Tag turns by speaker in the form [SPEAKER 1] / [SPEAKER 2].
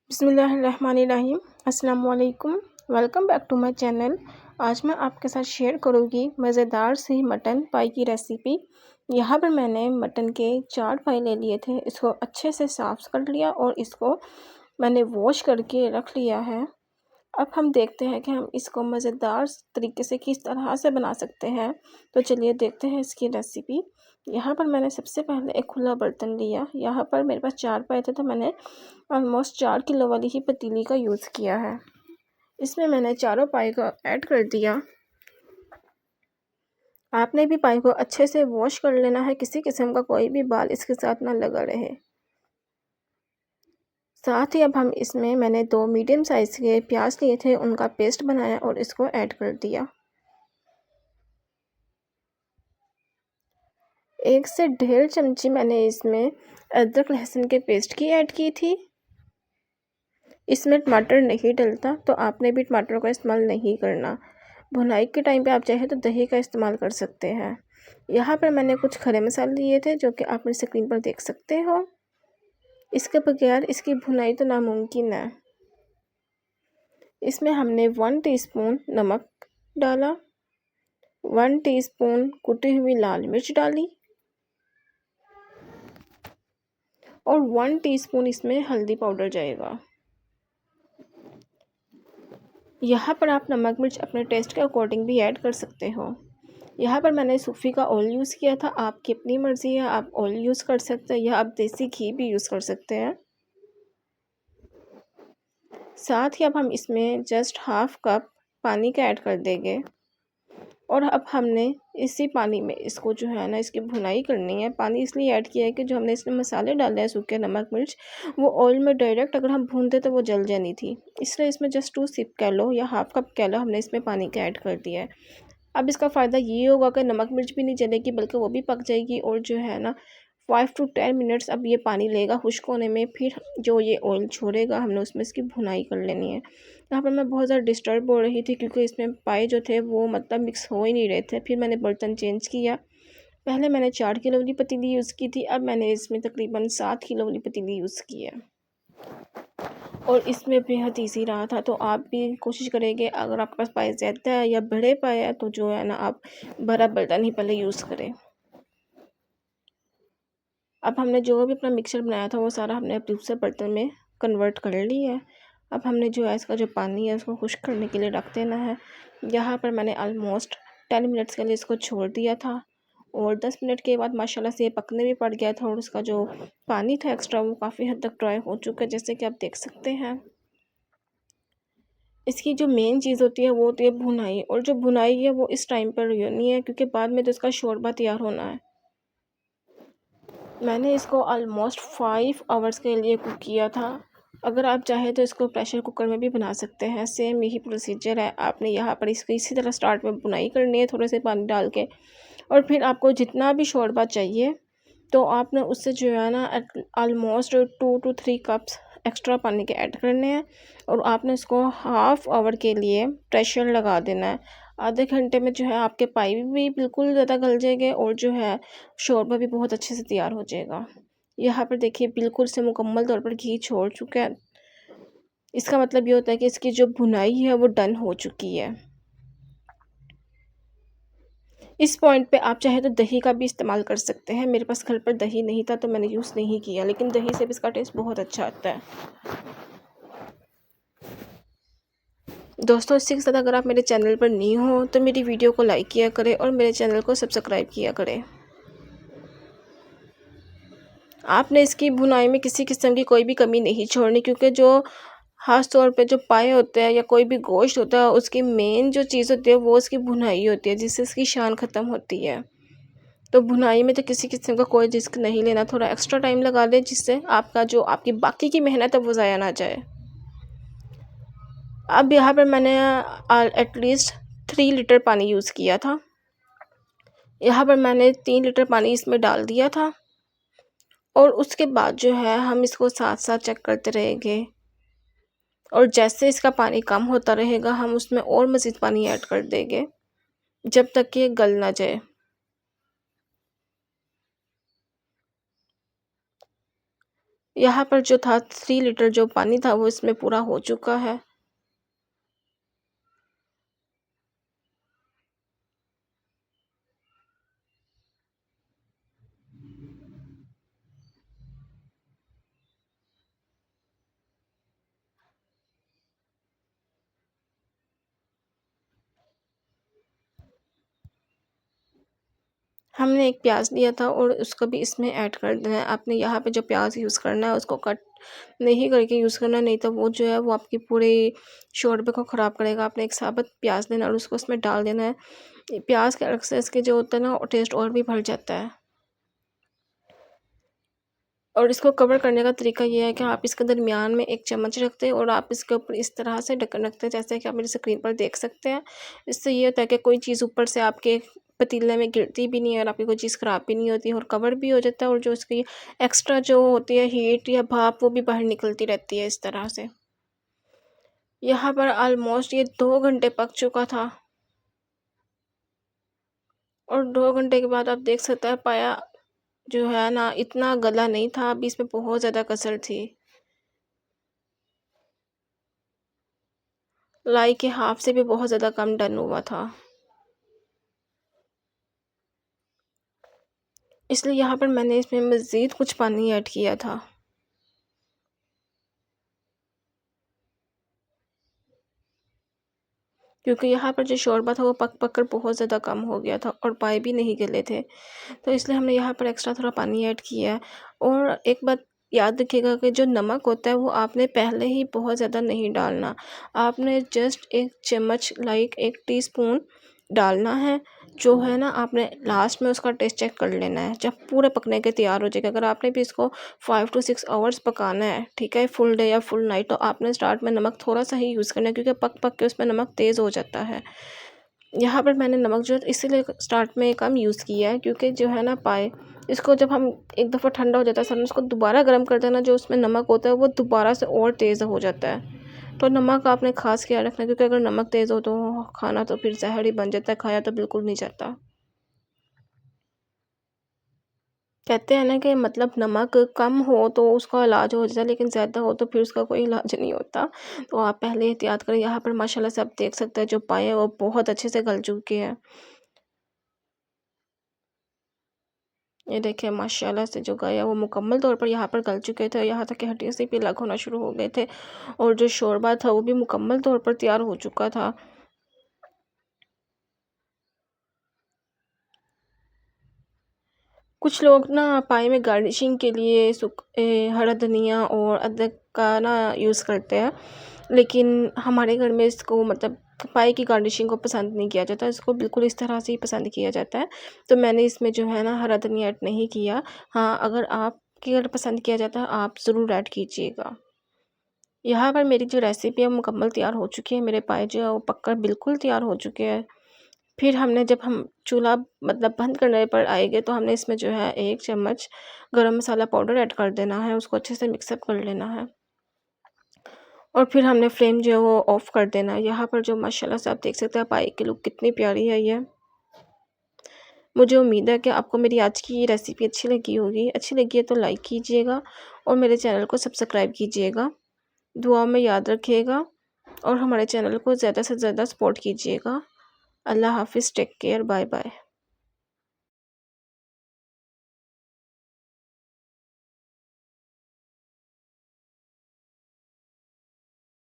[SPEAKER 1] बिस्मिल्लाहिर्रहमानिर्रहीम। अस्सलाम वालेकुम। Welcome back to my channel. आज मैं आपके साथ शेयर करूँगी मज़ेदार सी मटन पाई की रेसिपी। यहाँ पर मैंने मटन के 4 पाई ले लिए थे। इसको अच्छे से साफ़ कर लिया और इसको मैंने वॉश करके रख लिया है। अब हम देखते हैं कि हम इसको मज़ेदार तरीके से किस तरह से बना सकते हैं। तो चलिए देखते हैं इसकी रेसिपी। यहाँ पर मैंने सबसे पहले एक खुला बर्तन लिया। यहाँ पर मेरे पास 4 पाए थे तो मैंने ऑलमोस्ट 4 किलो वाली ही पतीली का यूज़ किया है। इसमें मैंने चारों पाई को ऐड कर दिया। आपने भी पाई को अच्छे से वॉश कर लेना है, किसी किस्म का कोई भी बाल इसके साथ ना लगा रहे। साथ ही अब हम इसमें मैंने 2 मीडियम साइज़ के प्याज लिए थे, उनका पेस्ट बनाया और इसको ऐड कर दिया। 1 से 1.5 चमची मैंने इसमें अदरक लहसुन के पेस्ट की ऐड की थी। इसमें टमाटर नहीं डलता तो आपने भी टमाटर का इस्तेमाल नहीं करना। भुनाई के टाइम पे आप चाहे तो दही का इस्तेमाल कर सकते हैं। यहाँ पर मैंने कुछ खड़े मसाले लिए थे जो कि आप मेरी स्क्रीन पर देख सकते हो। इसके बगैर इसकी भुनाई तो नामुमकिन है। इसमें हमने 1 टीस्पून नमक डाला, 1 टीस्पून कुटी हुई लाल मिर्च डाली और 1 टीस्पून इसमें हल्दी पाउडर जाएगा। यहाँ पर आप नमक मिर्च अपने टेस्ट के अकॉर्डिंग भी ऐड कर सकते हो। यहाँ पर मैंने सूफी का ऑयल यूज़ किया था, आपकी अपनी मर्ज़ी है, आप ऑयल यूज़ कर सकते हैं या आप देसी घी भी यूज़ कर सकते हैं। साथ ही अब हम इसमें जस्ट हाफ कप पानी का ऐड कर देंगे और अब हमने इसी पानी में इसको जो है ना इसकी भुनाई करनी है। पानी इसलिए ऐड किया है कि जो हमने इसमें मसाले डाले हैं सूखे नमक मिर्च, वो ऑयल में डायरेक्ट अगर हम भूनते तो वो जल जानी थी, इसलिए इसमें जस्ट 2 सिप कह लो या हाफ कप कह लो हमने इसमें पानी का ऐड कर दिया है। अब इसका फ़ायदा ये होगा कि नमक मिर्च भी नहीं जलेगी बल्कि वो भी पक जाएगी और जो है ना 5 to 10 मिनट्स अब ये पानी लेगा खुश्क होने में। फिर जो ये ऑयल छोड़ेगा हमने उसमें इसकी भुनाई कर लेनी है। यहाँ पर मैं बहुत ज़्यादा डिस्टर्ब हो रही थी क्योंकि इसमें पाए जो थे वो मतलब मिक्स हो ही नहीं रहे थे। फिर मैंने बर्तन चेंज किया। पहले मैंने 4 किलो वाली पतीली यूज़ की थी, अब मैंने इसमें तकरीबन 7 किलो वाली पतीली यूज़ की है और इसमें बेहद ईजी रहा था। तो आप भी कोशिश करेंगे, अगर आपके पास पाए ज़्यादा है या बड़े पाए है तो जो है ना आप बड़ा बर्तन ही पहले यूज़ करें। अब हमने जो भी अपना मिक्सचर बनाया था वो सारा हमने अब दूसरे बर्तन में कन्वर्ट कर लिया है। अब हमने जो है इसका जो पानी है उसको खुश्क करने के लिए रख देना है। यहाँ पर मैंने ऑलमोस्ट 10 मिनट्स के लिए इसको छोड़ दिया था और 10 मिनट के बाद माशाल्लाह से ये पकने भी पड़ गया था और उसका जो पानी था एक्स्ट्रा वो काफ़ी हद तक ड्राई हो चुका है, जैसे कि आप देख सकते हैं। इसकी जो मेन चीज़ होती है वो होती है भुनाई, और जो भुनाई है वो इस टाइम पर नहीं है क्योंकि बाद में तो इसका शोरबा तैयार होना है। मैंने इसको ऑलमोस्ट 5 आवर्स के लिए कुक किया था। अगर आप चाहें तो इसको प्रेशर कुकर में भी बना सकते हैं, सेम यही प्रोसीजर है। आपने यहाँ पर इसको इसी तरह स्टार्ट में बुनाई करनी है थोड़े से पानी डाल के, और फिर आपको जितना भी शोरबा चाहिए तो आपने उससे जो है ना ऑलमोस्ट 2 to 3 कप्स एक्स्ट्रा पानी के ऐड करने हैं और आपने इसको हाफ़ आवर के लिए प्रेशर लगा देना है। आधे घंटे में जो है आपके पाइप भी बिल्कुल ज़्यादा गल जाएंगे और जो है शोरबा भी बहुत अच्छे से तैयार हो जाएगा। यहाँ पर देखिए बिल्कुल से मुकम्मल तौर पर घी छोड़ चुका है। इसका मतलब ये होता है कि इसकी जो भुनाई है वो डन हो चुकी है। इस पॉइंट पे आप चाहे तो दही का भी इस्तेमाल कर सकते हैं। मेरे पास घर पर दही नहीं था तो मैंने यूज़ नहीं किया, लेकिन दही से भी इसका टेस्ट बहुत अच्छा आता है। दोस्तों, इससे के साथ अगर आप मेरे चैनल पर न्यू हो तो मेरी वीडियो को लाइक किया करें और मेरे चैनल को सब्सक्राइब किया करें। आपने इसकी भुनाई में किसी किस्म की कोई भी कमी नहीं छोड़नी, क्योंकि जो ख़ास तौर पे जो पाए होते हैं या कोई भी गोश्त होता है उसकी मेन जो चीज़ होती है वो उसकी भुनाई होती है, जिससे इसकी शान ख़त्म होती है। तो भुनाई में तो किसी किस्म का कोई रिस्क नहीं लेना, थोड़ा एक्स्ट्रा टाइम लगा दें जिससे आपका जो आपकी बाकी की मेहनत है वो ज़ाया ना जाए। अब यहाँ पर मैंने एटलीस्ट 3 लीटर पानी यूज़ किया था। यहाँ पर मैंने 3 लीटर पानी इसमें डाल दिया था और उसके बाद जो है हम इसको साथ साथ चेक करते रहेंगे और जैसे इसका पानी कम होता रहेगा हम उसमें और मज़ीद पानी ऐड कर देंगे जब तक कि ये गल ना जाए। यहाँ पर जो था 3 लीटर जो पानी था वो इसमें पूरा हो चुका है। हमने एक प्याज़ लिया था और उसको भी इसमें ऐड कर देना है। आपने यहाँ पे जो प्याज़ यूज़ करना है उसको कट नहीं करके यूज़ करना है, नहीं तो वो जो है वो आपकी पूरे शोरबे को ख़राब करेगा। आपने एक साबुत प्याज़ लेना है और उसको उसमें डाल देना है। प्याज़ के अलग से इसके जो होता है ना टेस्ट और भी बढ़ जाता है। और इसको कवर करने का तरीका ये है कि आप इसके दरमियान में एक चम्मच रखते हैं और आप इसके ऊपर इस तरह से ढक्कन रखते हैं, जैसे कि आप मेरी स्क्रीन पर देख सकते हैं। इससे ये होता है कि कोई चीज़ ऊपर से आपके पतीले में गिरती भी नहीं है और आपकी कोई चीज़ ख़राब भी नहीं होती और कवर भी हो जाता है, और जो इसकी एक्स्ट्रा जो होती है हीट या भाप वो भी बाहर निकलती रहती है इस तरह से। यहाँ पर ऑलमोस्ट ये 2 घंटे पक चुका था और 2 घंटे के बाद आप देख सकते हैं पाया जो है ना इतना गला नहीं था, अभी इसमें बहुत ज़्यादा कसर थी। लाई के हाफ से भी बहुत ज़्यादा कम डन हुआ था। इसलिए यहाँ पर मैंने इसमें मज़ीद कुछ पानी ऐड किया था। क्योंकि यहाँ पर जो शोरबा था वो पक-पक कर बहुत ज़्यादा कम हो गया था और पाए भी नहीं गले थे। तो इसलिए हमने यहाँ पर एक्स्ट्रा थोड़ा पानी ऐड किया है। और एक बात याद रखिएगा कि जो नमक होता है वो आपने पहले ही बहुत ज़्यादा नहीं डालना। आपने जस्ट 1 चम्मच लाइक 1 टीस्पून डालना है, जो है ना आपने लास्ट में उसका टेस्ट चेक कर लेना है जब पूरे पकने के तैयार हो जाएगा। अगर आपने भी इसको 5 टू 6 आवर्स पकाना है, ठीक है, फुल डे या फुल नाइट, तो आपने स्टार्ट में नमक थोड़ा-सा ही यूज़ करना है, क्योंकि पक-पक के उसमें नमक तेज़ हो जाता है। यहाँ पर मैंने नमक जो है इसीलिए स्टार्ट में कम यूज़ किया है, क्योंकि जो है ना पाए इसको जब हम एक दफ़ा ठंडा हो जाता है सर उसको दोबारा गर्म कर देना, जो उसमें नमक होता है वो दोबारा से और तेज़ हो जाता है। तो नमक आपने ख़ास ख्याल रखना है, क्योंकि अगर नमक तेज़ हो तो खाना तो फिर ज़हर ही बन जाता है, खाया तो बिल्कुल नहीं जाता। कहते हैं ना कि मतलब नमक कम हो तो उसका इलाज हो जाता है, लेकिन ज़्यादा हो तो फिर उसका कोई इलाज नहीं होता। तो आप पहले एहतियात करें। यहाँ पर माशाल्लाह से आप देख सकते हैं जो पाए हैं वो बहुत अच्छे से गल चुके हैं। ये देखिए माशाल्लाह से जो गए हैं वो मुकम्मल तौर पर यहाँ पर गल चुके थे, यहाँ तक कि हड्डियों से भी अलग होना शुरू हो गए थे और जो शोरबा था वो भी मुकम्मल तौर पर तैयार हो चुका था। कुछ लोग ना पाए में गार्निशिंग के लिए हरा धनिया और अदरक का ना यूज़ करते हैं, लेकिन हमारे घर में इसको मतलब पाए की गार्निशिंग को पसंद नहीं किया जाता, इसको बिल्कुल इस तरह से ही पसंद किया जाता है। तो मैंने इसमें जो है ना हरा धनिया ऐड नहीं किया। हाँ, अगर आपके घर पसंद किया जाता है आप ज़रूर ऐड कीजिएगा। यहाँ पर मेरी जो रेसिपी है मुकम्मल तैयार हो चुकी है, मेरे पाए जो है वो पककर बिल्कुल तैयार हो चुके हैं। फिर हमने जब हम चूल्हा मतलब बंद करने पर आएँगे तो हमने इसमें जो है 1 चम्मच गरम मसाला पाउडर ऐड कर देना है, उसको अच्छे से मिक्स अप कर लेना है और फिर हमने फ्लेम जो है वो ऑफ़ कर देना है। यहाँ पर जो माशाल्लाह से आप देख सकते हैं पाई की लुक कितनी प्यारी है ये। मुझे उम्मीद है कि आपको मेरी आज की ये रेसिपी अच्छी लगी होगी। अच्छी लगी है तो लाइक कीजिएगा और मेरे चैनल को सब्सक्राइब कीजिएगा। दुआ में याद रखिएगा और हमारे चैनल को ज़्यादा से ज़्यादा सपोर्ट कीजिएगा। अल्लाह हाफ़िज़, टेक केयर, बाय बाय।